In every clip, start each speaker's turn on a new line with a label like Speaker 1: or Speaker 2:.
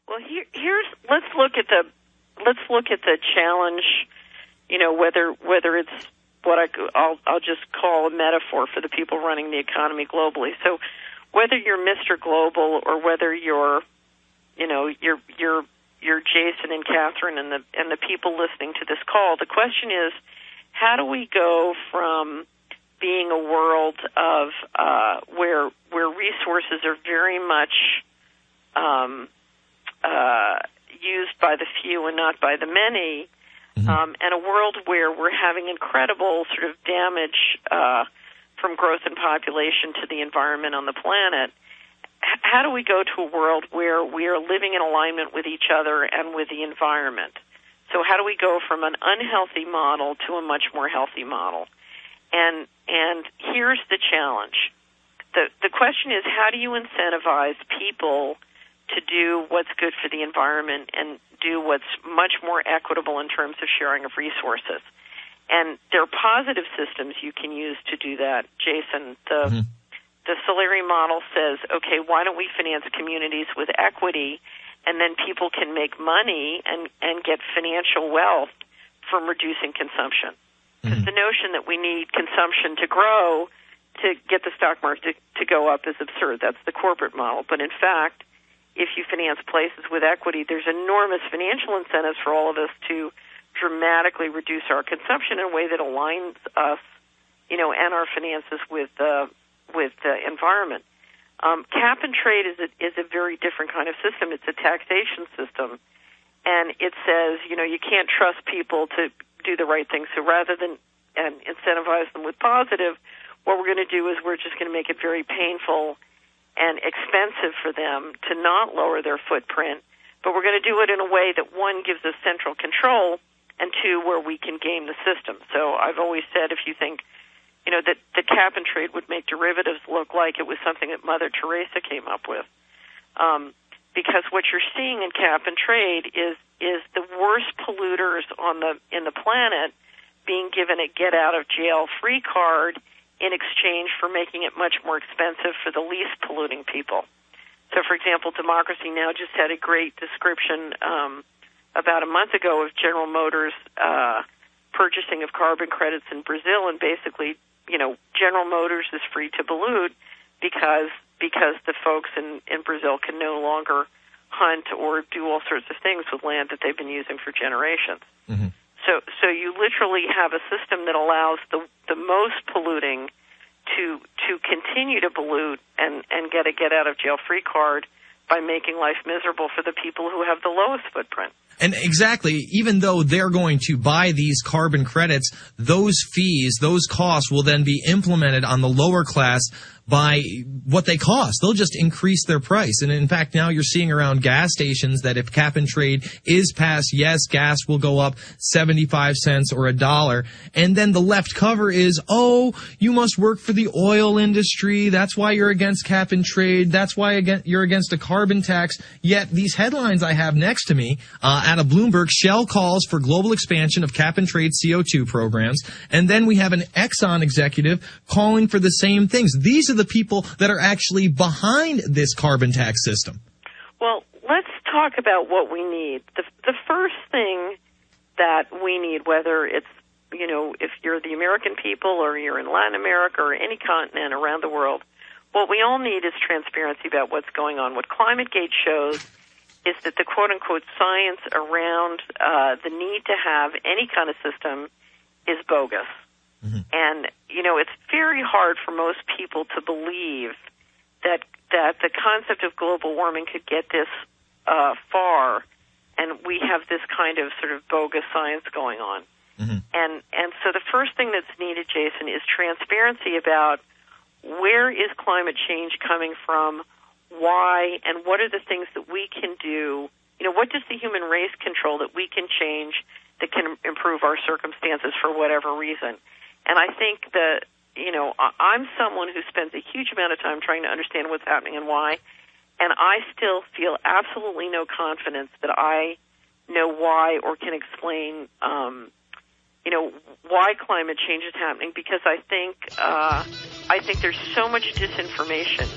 Speaker 1: Well, let's look at the challenge. Whether it's what I'll just call a metaphor for the people running the economy globally. So whether you're Mr. Global or whether you're Jason and Catherine and the people listening to this call, the question is, how do we go from being a world of where resources are very much used by the few and not by the many, and a world where we're having incredible sort of damage from growth in population to the environment on the planet? How do we go to a world where we are living in alignment with each other and with the environment? So how do we go from an unhealthy model to a much more healthy model? And here's the challenge. The question is, how do you incentivize people to do what's good for the environment and do what's much more equitable in terms of sharing of resources? And there are positive systems you can use to do that, Jason. The Solari model says, okay, why don't we finance communities with equity, and then people can make money and get financial wealth from reducing consumption. Because the notion that we need consumption to grow to get the stock market to go up is absurd. That's the corporate model. But in fact, if you finance places with equity, there's enormous financial incentives for all of us to dramatically reduce our consumption in a way that aligns us, and our finances with the environment. Cap and trade is a very different kind of system. It's a taxation system, and it says, you can't trust people to do the right thing. So rather than incentivize them with positive, what we're going to do is we're just going to make it very painful and expensive for them to not lower their footprint. But we're going to do it in a way that, one, gives us central control, and two, where we can game the system. So I've always said, if you think that the cap and trade would make derivatives look like it was something that Mother Teresa came up with. Because what you're seeing in cap and trade is the worst polluters in the planet being given a get-out-of-jail-free card in exchange for making it much more expensive for the least polluting people. So, for example, Democracy Now! Just had a great description about a month ago of General Motors purchasing of carbon credits in Brazil, and basically, General Motors is free to pollute because the folks in Brazil can no longer hunt or do all sorts of things with land that they've been using for generations. Mm-hmm. So you literally have a system that allows the most polluting to continue to pollute and get a get-out-of-jail-free card by making life miserable for the people who have the lowest footprint.
Speaker 2: And exactly, even though they're going to buy these carbon credits, those fees, those costs will then be implemented on the lower class by what they cost. They'll just increase their price. And in fact, now you're seeing around gas stations that if cap and trade is passed, yes, gas will go up 75 cents or $1. And then the left cover is, oh, you must work for the oil industry. That's why you're against cap and trade. That's why you're against a carbon tax. Yet these headlines I have next to me, out of Bloomberg, Shell calls for global expansion of cap and trade CO2 programs. And then we have an Exxon executive calling for the same things. These are the people that are actually behind this carbon tax system.
Speaker 1: Well, let's talk about what we need. The first thing that we need, whether it's, if you're the American people or you're in Latin America or any continent around the world, what we all need is transparency about what's going on. What ClimateGate shows is that the quote-unquote science around the need to have any kind of system is bogus. Mm-hmm. And, it's very hard for most people to believe that the concept of global warming could get this far, and we have this kind of sort of bogus science going on. Mm-hmm. And so the first thing that's needed, Jason, is transparency about where is climate change coming from, why, and what are the things that we can do. What does the human race control that we can change that can improve our circumstances for whatever reason? And I think that, I'm someone who spends a huge amount of time trying to understand what's happening and why, and I still feel absolutely no confidence that I know why or can explain, why climate change is happening, because I think there's so much disinformation,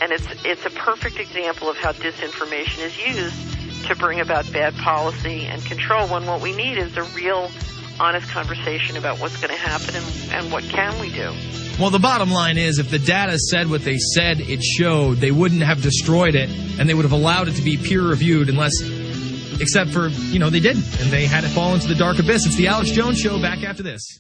Speaker 1: and it's a perfect example of how disinformation is used to bring about bad policy and control, when what we need is a real, honest conversation about what's going to happen and what can we do.
Speaker 2: Well, the bottom line is, if the data said what they said it showed, they wouldn't have destroyed it, and they would have allowed it to be peer-reviewed except for, they didn't, and they had it fall into the dark abyss. It's the Alex Jones Show, back after this.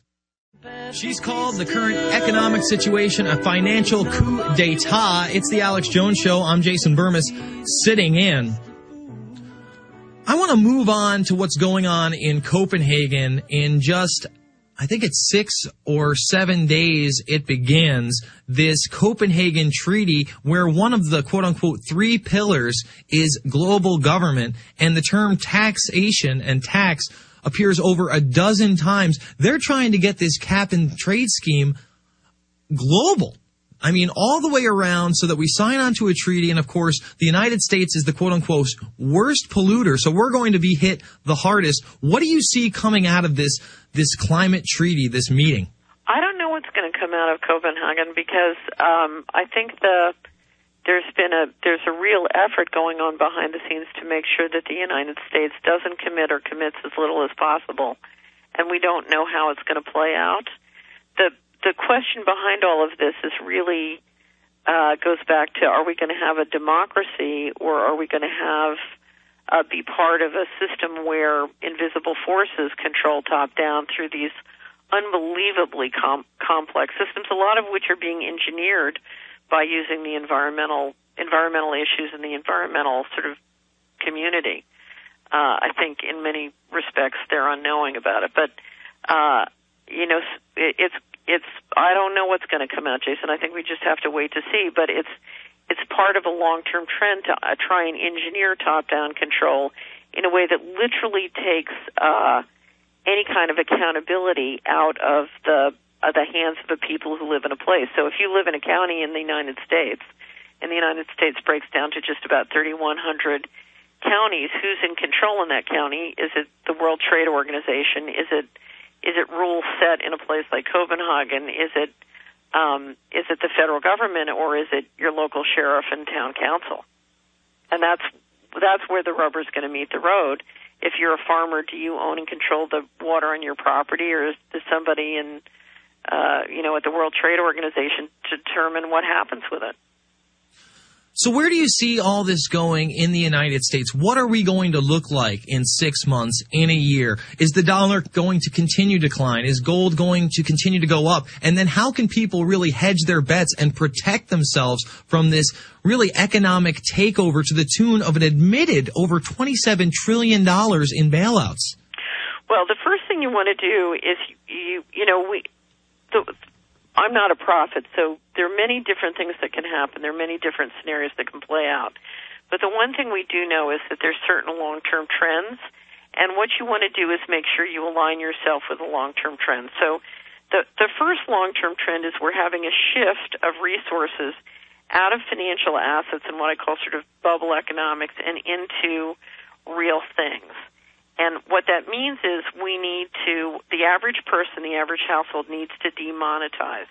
Speaker 2: She's called the current economic situation a financial coup détat. It's the Alex Jones Show. I'm Jason Burmis, sitting in. I want to move on to what's going on in Copenhagen in just, I think it's 6 or 7 days it begins, this Copenhagen Treaty, where one of the quote-unquote 3 pillars is global government, and the term taxation and tax appears over a dozen times. They're trying to get this cap-and-trade scheme global. I mean, all the way around, so that we sign onto a treaty. And, of course, the United States is the quote-unquote worst polluter, so we're going to be hit the hardest. What do you see coming out of this climate treaty, this meeting?
Speaker 1: I don't know what's going to come out of Copenhagen, because I think there's a real effort going on behind the scenes to make sure that the United States doesn't commit or commits as little as possible, and we don't know how it's going to play out. The question behind all of this is really goes back to, are we going to have a democracy, or are we going to have be part of a system where invisible forces control top-down through these unbelievably complex systems, a lot of which are being engineered by using the environmental issues and the environmental sort of community. I think in many respects they're unknowing about it, but it's I don't know what's going to come out, Jason. I think we just have to wait to see, but it's part of a long-term trend to try and engineer top-down control in a way that literally takes any kind of accountability out of the hands of the people who live in a place. So if you live in a county in the United States, and the United States breaks down to just about 3,100 counties, who's in control in that county? Is it the World Trade Organization? Is it rules set in a place like Copenhagen? Is it the federal government, or is it your local sheriff and town council? And that's where the rubber's going to meet the road. If you're a farmer, do you own and control the water on your property, or is somebody in at the World Trade Organization to determine what happens with it?
Speaker 2: So where do you see all this going in the United States? What are we going to look like in 6 months, in a year? Is the dollar going to continue to decline? Is gold going to continue to go up? And then how can people really hedge their bets and protect themselves from this really economic takeover to the tune of an admitted over $27 trillion in bailouts?
Speaker 1: Well, the first thing you want to do is I'm not a prophet, so there are many different things that can happen. There are many different scenarios that can play out. But the one thing we do know is that there's certain long-term trends, and what you want to do is make sure you align yourself with the long-term trends. So the first long-term trend is we're having a shift of resources out of financial assets and what I call sort of bubble economics and into real things. And what that means is the average person, the average household needs to demonetize.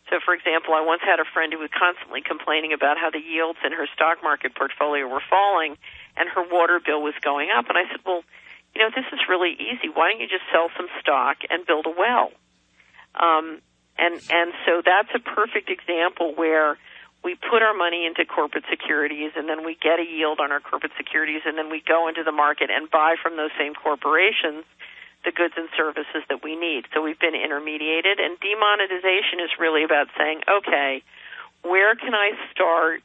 Speaker 1: So, for example, I once had a friend who was constantly complaining about how the yields in her stock market portfolio were falling and her water bill was going up. And I said, well, this is really easy. Why don't you just sell some stock and build a well? And so that's a perfect example where we put our money into corporate securities, and then we get a yield on our corporate securities, and then we go into the market and buy from those same corporations the goods and services that we need. So we've been intermediated, and demonetization is really about saying, okay, where can I start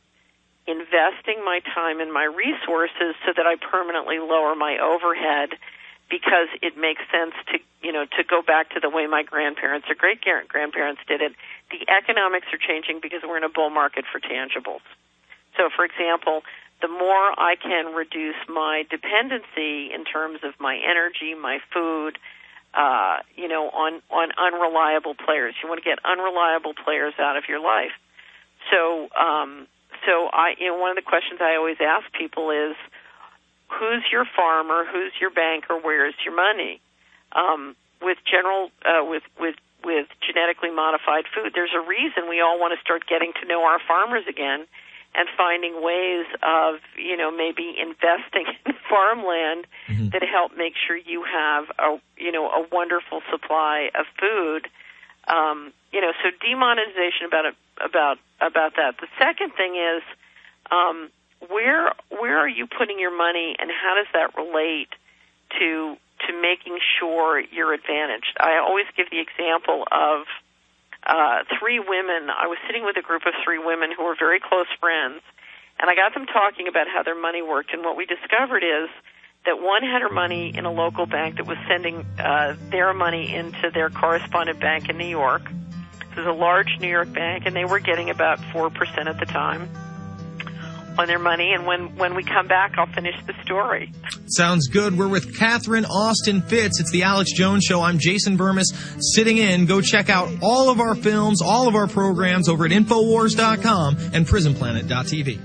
Speaker 1: investing my time and my resources so that I permanently lower my overhead, because it makes sense to go back to the way my grandparents or great-grandparents did it. The economics are changing because we're in a bull market for tangibles. So, for example, the more I can reduce my dependency in terms of my energy, my food, on unreliable players. You want to get unreliable players out of your life. So one of the questions I always ask people is, who's your farmer? Who's your banker? Where's your money? With genetically modified food, there's a reason we all want to start getting to know our farmers again and finding ways of, maybe investing in farmland that help make sure you have a wonderful supply of food. So demonetization about that. The second thing is, where are you putting your money, and how does that relate to making sure you're advantaged? I always give the example of three women. I was sitting with a group of three women who were very close friends, and I got them talking about how their money worked. And what we discovered is that one had her money in a local bank that was sending their money into their correspondent bank in New York. This is a large New York bank, and they were getting about 4% at the time on their money. And when we come back, I'll finish the story.
Speaker 2: Sounds good. We're with Catherine Austin Fitts. It's the Alex Jones Show. I'm Jason Vermis, sitting in. Go check out all of our films, all of our programs over at Infowars.com and PrisonPlanet.tv.